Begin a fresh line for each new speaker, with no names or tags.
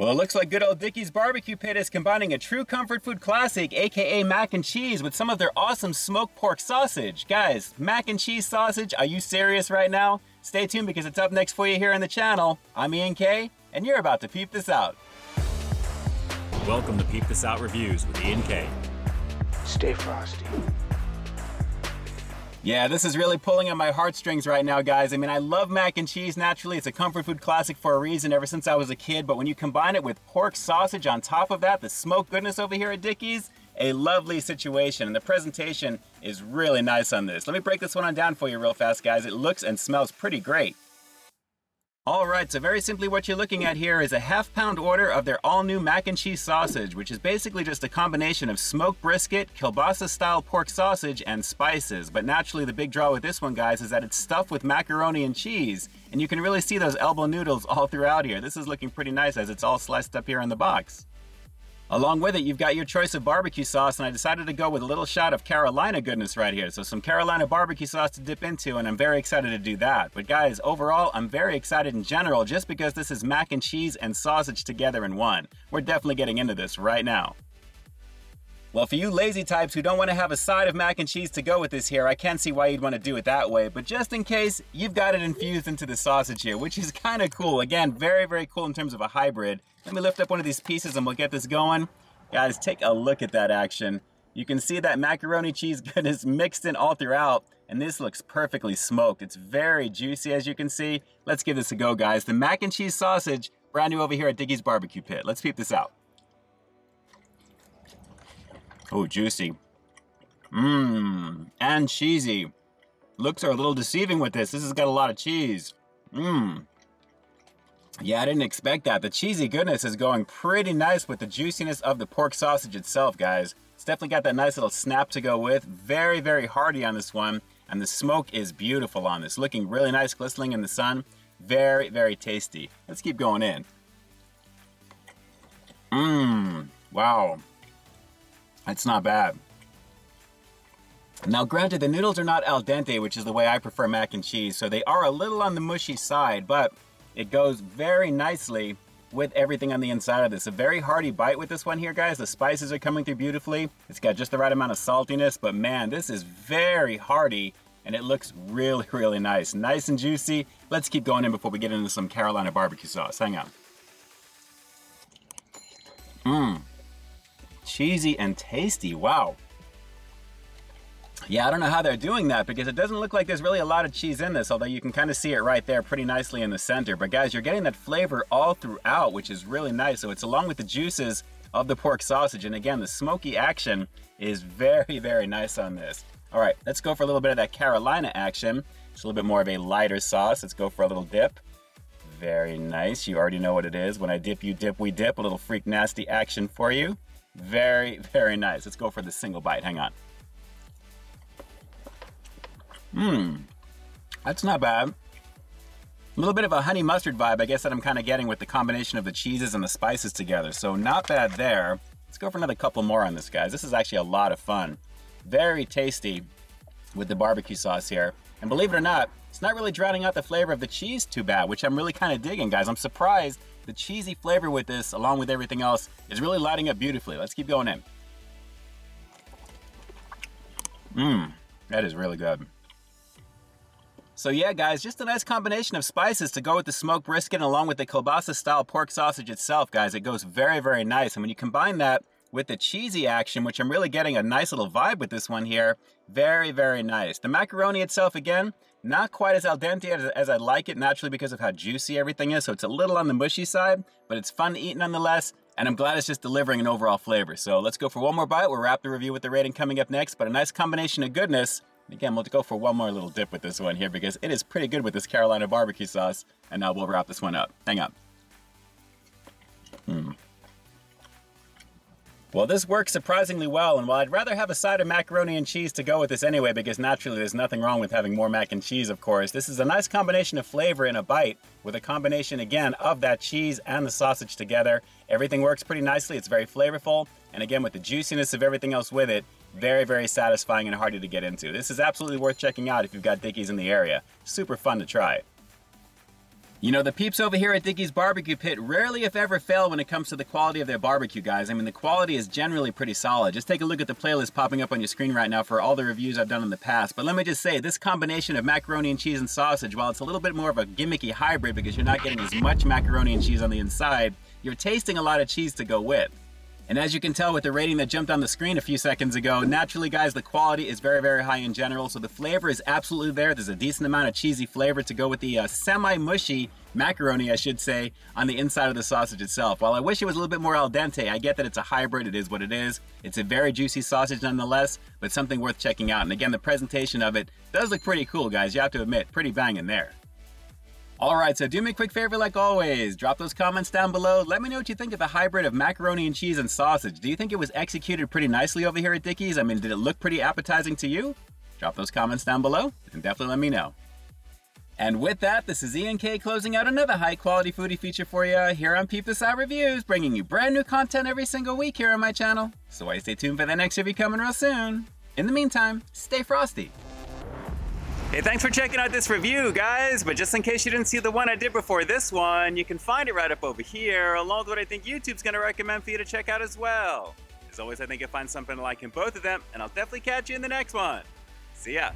Well, it looks like good old Dickey's Barbecue Pit is combining a true comfort food classic, aka mac and cheese, with some of their awesome smoked pork sausage. Guys, mac and cheese sausage, are you serious right now? Stay tuned because it's up next for you here on the channel. I'm Ian K, and you're about to peep this out.
Welcome to Peep This Out Reviews with Ian K.
Stay frosty.
Yeah, this is really pulling on my heartstrings right now, guys. I mean, I love mac and cheese naturally. It's a comfort food classic for a reason ever since I was a kid. But when you combine it with pork sausage on top of that, the smoked goodness over here at Dickey's, a lovely situation. And the presentation is really nice on this. Let me break this one on down for you real fast, guys. It looks and smells pretty great. Alright, so very simply what you're looking at here is a half-pound order of their all-new mac and cheese sausage, which is basically just a combination of smoked brisket, kielbasa-style pork sausage, and spices. But naturally, the big draw with this one, guys, is that it's stuffed with macaroni and cheese, and you can really see those elbow noodles all throughout here. This is looking pretty nice as it's all sliced up here in the box. Along with it, you've got your choice of barbecue sauce, and I decided to go with a little shot of Carolina goodness right here. So some Carolina barbecue sauce to dip into, and I'm very excited to do that. But guys, overall, I'm very excited in general just because this is mac and cheese and sausage together in one. We're definitely getting into this right now. Well, for you lazy types who don't want to have a side of mac and cheese to go with this here, I can see why you'd want to do it that way. But just in case, you've got it infused into the sausage here, which is kind of cool. Again, very, very cool in terms of a hybrid. Let me lift up one of these pieces and we'll get this going. Guys, take a look at that action. You can see that macaroni cheese goodness mixed in all throughout, and this looks perfectly smoked. It's very juicy, as you can see. Let's give this a go, guys. The mac and cheese sausage, brand new over here at Dickey's Barbecue Pit. Let's peep this out. Oh, juicy. Mmm, and cheesy. Looks are a little deceiving with this. This has got a lot of cheese. Mmm. Yeah, I didn't expect that. The cheesy goodness is going pretty nice with the juiciness of the pork sausage itself, guys. It's definitely got that nice little snap to go with. Very, very hearty on this one. And the smoke is beautiful on this. Looking really nice, glistening in the sun. Very, very tasty. Let's keep going in. Mmm, wow. That's not bad. Now, granted, the noodles are not al dente, which is the way I prefer mac and cheese, so they are a little on the mushy side, but it goes very nicely with everything on the inside of this. A very hearty bite with this one here, guys. The spices are coming through beautifully. It's got just the right amount of saltiness, but man, this is very hearty, and it looks really, really nice. Nice and juicy. Let's keep going in before we get into some Carolina barbecue sauce. Hang on. Mmm. Cheesy and tasty. Wow. Yeah, I don't know how they're doing that because it doesn't look like there's really a lot of cheese in this, although you can kind of see it right there pretty nicely in the center. But guys, you're getting that flavor all throughout, which is really nice. So it's along with the juices of the pork sausage. And again, the smoky action is very, very nice on this. All right, let's go for a little bit of that Carolina action. It's a little bit more of a lighter sauce. Let's go for a little dip. Very nice. You already know what it is. When I dip, you dip, we dip. A little freak nasty action for you. Very, very nice. Let's go for the single bite. Hang on. Mmm, that's not bad. A little bit of a honey mustard vibe, I guess, that I'm kind of getting with the combination of the cheeses and the spices together. So not bad there. Let's go for another couple more on this, guys. This is actually a lot of fun. Very tasty with the barbecue sauce here. And believe it or not, it's not really drowning out the flavor of the cheese too bad, which I'm really kind of digging, guys. I'm surprised the cheesy flavor with this, along with everything else, is really lighting up beautifully. Let's keep going in. Mmm, that is really good. So yeah, guys, just a nice combination of spices to go with the smoked brisket along with the kielbasa-style pork sausage itself, guys. It goes very, very nice. And when you combine that with the cheesy action, which I'm really getting a nice little vibe with this one here, very, very nice. The macaroni itself, again, not quite as al dente as I'd like it, naturally because of how juicy everything is. So it's a little on the mushy side, but it's fun to eat nonetheless. And I'm glad it's just delivering an overall flavor. So let's go for one more bite. We'll wrap the review with the rating coming up next, but a nice combination of goodness. Again, we'll go for one more little dip with this one here because it is pretty good with this Carolina barbecue sauce. And now we'll wrap this one up. Hang on. Well, this works surprisingly well, and while I'd rather have a side of macaroni and cheese to go with this anyway, because naturally there's nothing wrong with having more mac and cheese, of course, this is a nice combination of flavor in a bite, with a combination, again, of that cheese and the sausage together. Everything works pretty nicely, it's very flavorful, and again, with the juiciness of everything else with it, very, very satisfying and hearty to get into. This is absolutely worth checking out if you've got Dickey's in the area. Super fun to try. You know, the peeps over here at Dickey's Barbecue Pit rarely if ever fail when it comes to the quality of their barbecue, guys. I mean, the quality is generally pretty solid. Just take a look at the playlist popping up on your screen right now for all the reviews I've done in the past. But let me just say, this combination of macaroni and cheese and sausage, while it's a little bit more of a gimmicky hybrid because you're not getting as much macaroni and cheese on the inside, you're tasting a lot of cheese to go with. And as you can tell with the rating that jumped on the screen a few seconds ago, naturally, guys, the quality is very, very high in general. So the flavor is absolutely there. There's a decent amount of cheesy flavor to go with the semi-mushy macaroni, I should say, on the inside of the sausage itself. While I wish it was a little bit more al dente, I get that it's a hybrid. It is what it is. It's a very juicy sausage nonetheless, but something worth checking out. And again, the presentation of it does look pretty cool, guys. You have to admit, pretty banging there. Alright, so do me a quick favor like always, drop those comments down below, let me know what you think of the hybrid of macaroni and cheese and sausage. Do you think it was executed pretty nicely over here at Dickey's? I mean, did it look pretty appetizing to you? Drop those comments down below, and definitely let me know. And with that, this is Ian K closing out another high quality foodie feature for you here on Peep This Out Reviews, bringing you brand new content every single week here on my channel. So why stay tuned for the next review coming real soon. In the meantime, stay frosty. Hey, thanks for checking out this review, guys. But just in case you didn't see the one I did before this one, you can find it right up over here, along with what I think YouTube's gonna recommend for you to check out as well. As always, I think you'll find something to like in both of them, and I'll definitely catch you in the next one. See ya.